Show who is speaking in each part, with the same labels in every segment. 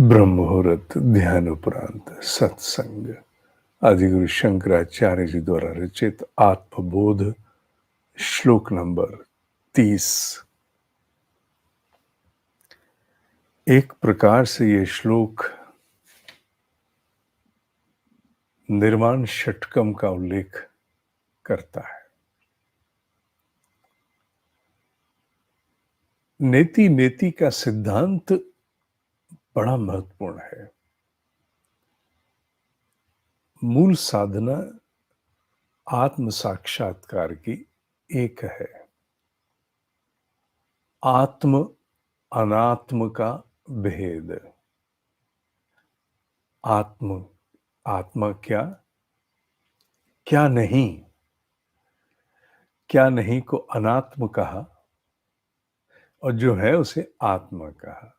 Speaker 1: ब्रह्ममुहूर्त ध्यान उपरांत सत्संग आदिगुरु शंकराचार्य जी द्वारा रचित आत्मबोध श्लोक नंबर 30। एक प्रकार से ये श्लोक निर्वाण षटकम का उल्लेख करता है। नेति नेति का सिद्धांत बड़ा महत्वपूर्ण है। मूल साधना आत्म साक्षात्कार की एक है। आत्म अनात्म का भेद। आत्म आत्मा क्या, क्या नहीं, क्या नहीं को अनात्म कहा और जो है उसे आत्मा कहा।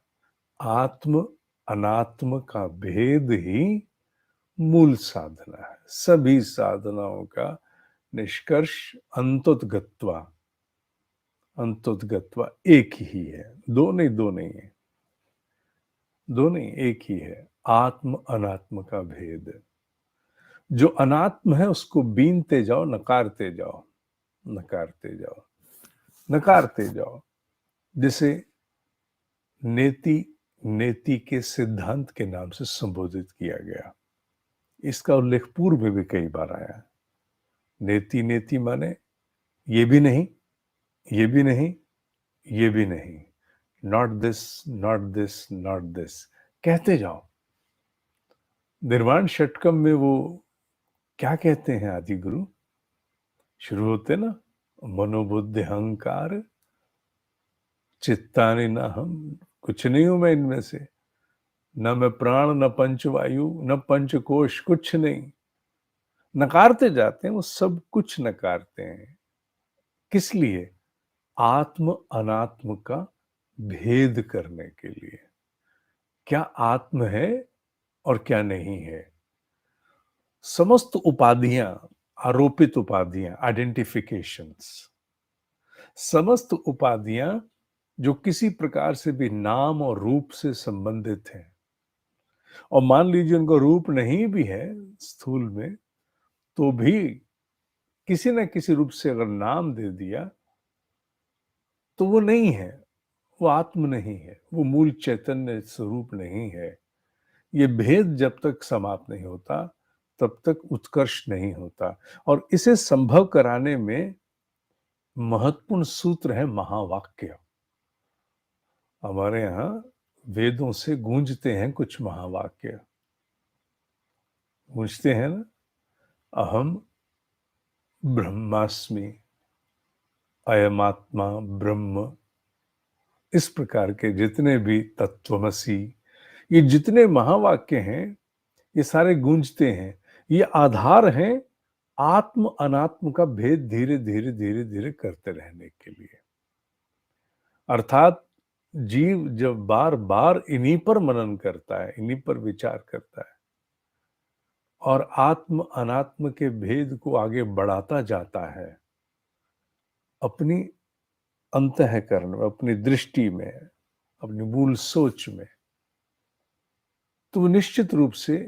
Speaker 1: आत्म अनात्म का भेद ही मूल साधना है। सभी साधनाओं का निष्कर्ष अंतोद्गत्वा एक ही है। दो नहीं है, दो नहीं एक ही है। आत्म अनात्म का भेद। जो अनात्म है उसको बीनते जाओ, नकारते जाओ, नकारते जाओ, नकारते जाओ। जिसे नेति नेति के सिद्धांत के नाम से संबोधित किया गया। इसका उल्लेख पूर्व में भी कई बार आया। नेति नेति माने ये भी नहीं, ये भी नहीं, ये भी नहीं, not this, not this, not this, कहते जाओ। निर्वाण षटकम में वो क्या कहते हैं आदि गुरु? शुरू होते ना, मनोबुद्धि अहंकार चित्तानि न हम, कुछ नहीं हूं मैं इनमें से, न मैं प्राण, न पंचवायु, न पंचकोश, कुछ नहीं। नकारते जाते हैं, वो सब कुछ नकारते हैं। किस लिए? आत्म अनात्म का भेद करने के लिए। क्या आत्म है और क्या नहीं है। समस्त उपाधियां, आरोपित उपाधियां, आइडेंटिफिकेशंस, समस्त उपाधियां जो किसी प्रकार से भी नाम और रूप से संबंधित हैं, और मान लीजिए उनका रूप नहीं भी है स्थूल में, तो भी किसी न किसी रूप से अगर नाम दे दिया तो वो नहीं है, वो आत्म नहीं है, वो मूल चैतन्य स्वरूप नहीं है। ये भेद जब तक समाप्त नहीं होता तब तक उत्कर्ष नहीं होता। और इसे संभव कराने में महत्वपूर्ण सूत्र है महावाक्य। हमारे यहाँ वेदों से गूंजते हैं कुछ महावाक्य, गूंजते हैं ना, अहम ब्रह्मास्मि, अयमात्मा ब्रह्म, इस प्रकार के जितने भी तत्वमसी, ये जितने महावाक्य हैं, ये सारे गूंजते हैं। ये आधार है आत्म अनात्म का भेद धीरे धीरे धीरे धीरे करते रहने के लिए। अर्थात जीव जब बार बार इन्हीं पर मनन करता है, इन्हीं पर विचार करता है और आत्म अनात्म के भेद को आगे बढ़ाता जाता है अपनी अंतःकरण में, अपनी दृष्टि में, अपनी मूल सोच में, तो निश्चित रूप से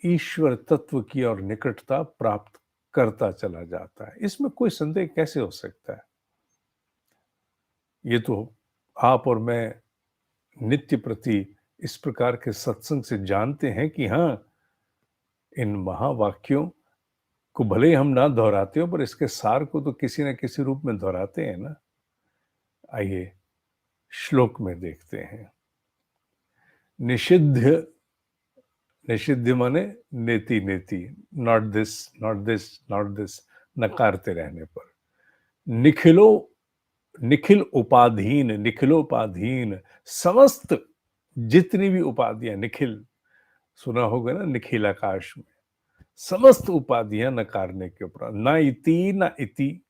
Speaker 1: ईश्वर तत्व की और निकटता प्राप्त करता चला जाता है। इसमें कोई संदेह कैसे हो सकता है? ये तो आप और मैं नित्य प्रति इस प्रकार के सत्संग से जानते हैं कि हाँ, इन महावाक्यों को भले ही हम ना दोहराते हो, पर इसके सार को तो किसी न किसी रूप में दोहराते हैं ना। आइए श्लोक में देखते हैं। निषिद्ध, निषिद्ध माने नेति नेति, not this, not this, not this, नकारते रहने पर। निखिलो, निखिल उपाधीन, निखिलोपाधीन, समस्त जितनी भी उपाधियां, निखिल सुना होगा ना, निखिल आकाश में, समस्त उपाधियां नकारने के उपरांत, ना इति ना इति,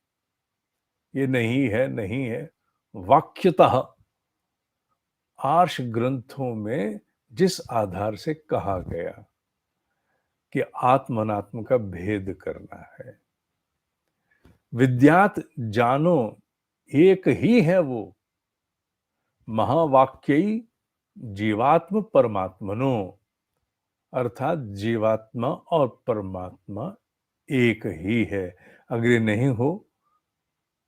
Speaker 1: ये नहीं है, नहीं है, वाक्यतः आर्ष ग्रंथों में जिस आधार से कहा गया कि आत्म अनात्म का भेद करना है। विद्यात जानो, एक ही है वो, महावाक्यई जीवात्म परमात्मनो, अर्थात जीवात्मा और परमात्मा एक ही है। अगर ये नहीं हो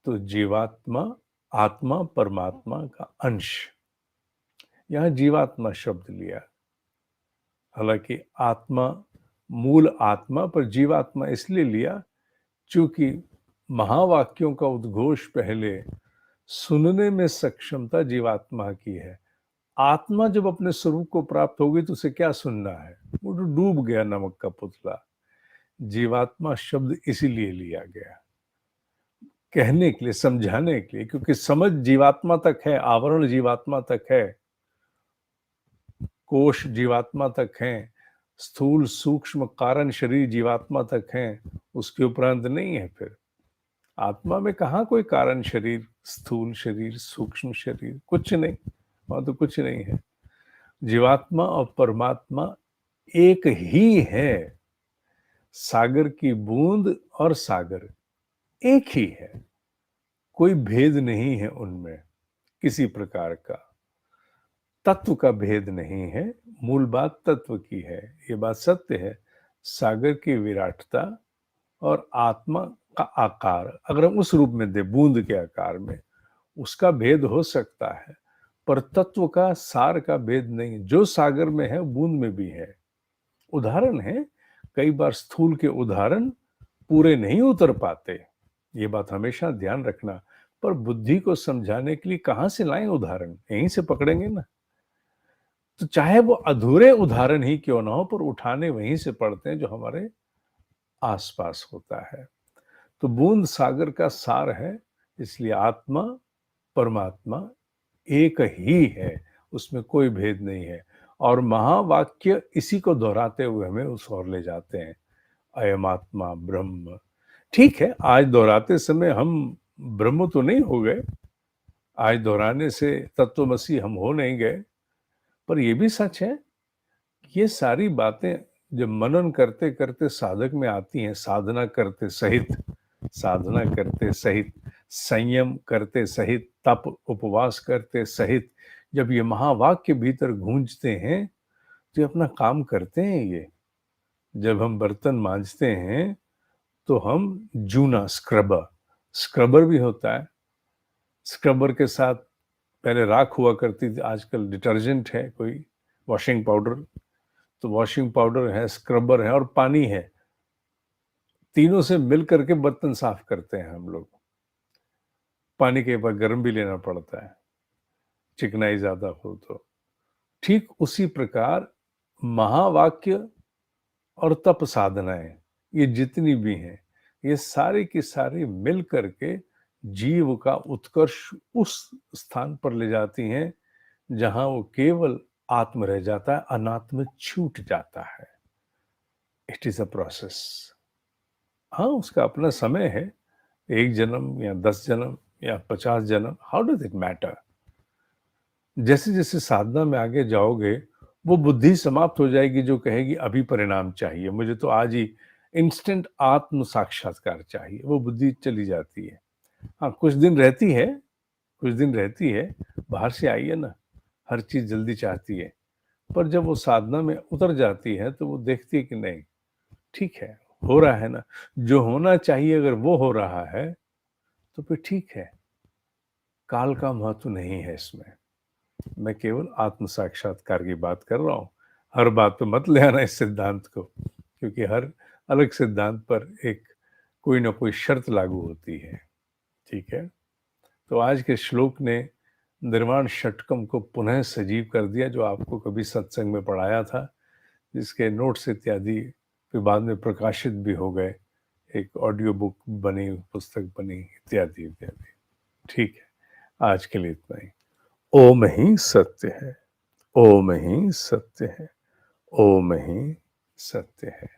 Speaker 1: तो जीवात्मा आत्मा परमात्मा का अंश। यहां जीवात्मा शब्द लिया, हालांकि आत्मा मूल आत्मा पर जीवात्मा इसलिए लिया क्योंकि महावाक्यों का उद्घोष पहले सुनने में सक्षमता जीवात्मा की है। आत्मा जब अपने स्वरूप को प्राप्त होगी तो उसे क्या सुनना है, वो तो डूब गया नमक का पुतला। जीवात्मा शब्द इसीलिए लिया गया, कहने के लिए, समझाने के लिए, क्योंकि समझ जीवात्मा तक है, आवरण जीवात्मा तक है, कोश जीवात्मा तक हैं, स्थूल सूक्ष्म कारण शरीर जीवात्मा तक हैं, उसके उपरांत नहीं है। फिर आत्मा में कहाँ कोई कारण शरीर, स्थूल शरीर, सूक्ष्म शरीर, कुछ नहीं, वहां तो कुछ नहीं है। जीवात्मा और परमात्मा एक ही है। सागर की बूंद और सागर एक ही है, कोई भेद नहीं है उनमें किसी प्रकार का। तत्व का भेद नहीं है, मूल बात तत्व की है, ये बात सत्य है। सागर की विराटता और आत्मा का आकार अगर हम उस रूप में दे, बूंद के आकार में, उसका भेद हो सकता है, पर तत्व का सार का भेद नहीं। जो सागर में है बूंद में भी है। उदाहरण है, कई बार स्थूल के उदाहरण पूरे नहीं उतर पाते, ये बात हमेशा ध्यान रखना। पर बुद्धि को समझाने के लिए कहां से लाएं उदाहरण, यहीं से पकड़ेंगे ना। तो चाहे वो अधूरे उदाहरण ही क्यों ना हो, पर उठाने वहीं से पड़ते हैं जो हमारे आसपास होता है। तो बूंद सागर का सार है, इसलिए आत्मा परमात्मा एक ही है, उसमें कोई भेद नहीं है। और महावाक्य इसी को दोहराते हुए हमें उस ओर ले जाते हैं, अयम आत्मा ब्रह्म। ठीक है, आज दोहराते समय हम ब्रह्म तो नहीं हो गए, आज दोहराने से तत्वमसी हम हो नहीं गए, पर यह भी सच है, ये सारी बातें जब मनन करते करते साधक में आती हैं, साधना करते सहित, साधना करते सहित, संयम करते सहित, तप उपवास करते सहित, जब ये महावाक्य भीतर गूंजते हैं तो ये अपना काम करते हैं। ये जब हम बर्तन मांजते हैं तो हम जूना स्क्रबर, स्क्रबर भी होता है, स्क्रबर के साथ पहले राख हुआ करती थी, आजकल डिटर्जेंट है कोई, वॉशिंग पाउडर। तो वॉशिंग पाउडर है, स्क्रबर है और पानी है, तीनों से मिल करके बर्तन साफ करते हैं हम लोग। पानी के बाद गर्म भी लेना पड़ता है, चिकनाई ज्यादा हो तो। ठीक उसी प्रकार महावाक्य और तप साधनाएं, ये जितनी भी हैं, ये सारी की सारी मिल करके जीव का उत्कर्ष उस स्थान पर ले जाती हैं जहां वो केवल आत्म रह जाता है, अनात्म छूट जाता है। It is a process. हाँ, उसका अपना समय है, 1 जन्म या 10 जन्म या 50 जन्म, हाउ डज इट मैटर। जैसे जैसे साधना में आगे जाओगे, वो बुद्धि समाप्त हो जाएगी जो कहेगी अभी परिणाम चाहिए, मुझे तो आज ही इंस्टेंट आत्म साक्षात्कार चाहिए, वो बुद्धि चली जाती है। हाँ, कुछ दिन रहती है, कुछ दिन रहती है, बाहर से आई है ना, हर चीज जल्दी चाहती है। पर जब वो साधना में उतर जाती है तो वो देखती है कि नहीं, ठीक है, हो रहा है ना, जो होना चाहिए अगर वो हो रहा है तो फिर ठीक है, काल का महत्व नहीं है इसमें। मैं केवल आत्म साक्षात्कार की बात कर रहा हूँ। हर बात पे मत ले आना इस सिद्धांत को, क्योंकि हर अलग सिद्धांत पर एक कोई ना कोई शर्त लागू होती है। ठीक है, तो आज के श्लोक ने निर्वाण षटकम को पुनः सजीव कर दिया, जो आपको कभी सत्संग में पढ़ाया था, जिसके नोट्स इत्यादि फिर बाद में प्रकाशित भी हो गए, एक ऑडियो बुक बनी, पुस्तक बनी, इत्यादि इत्यादि। ठीक है, आज के लिए इतना ही। ओम ही सत्य है, ओम ही सत्य है, ओम ही सत्य है।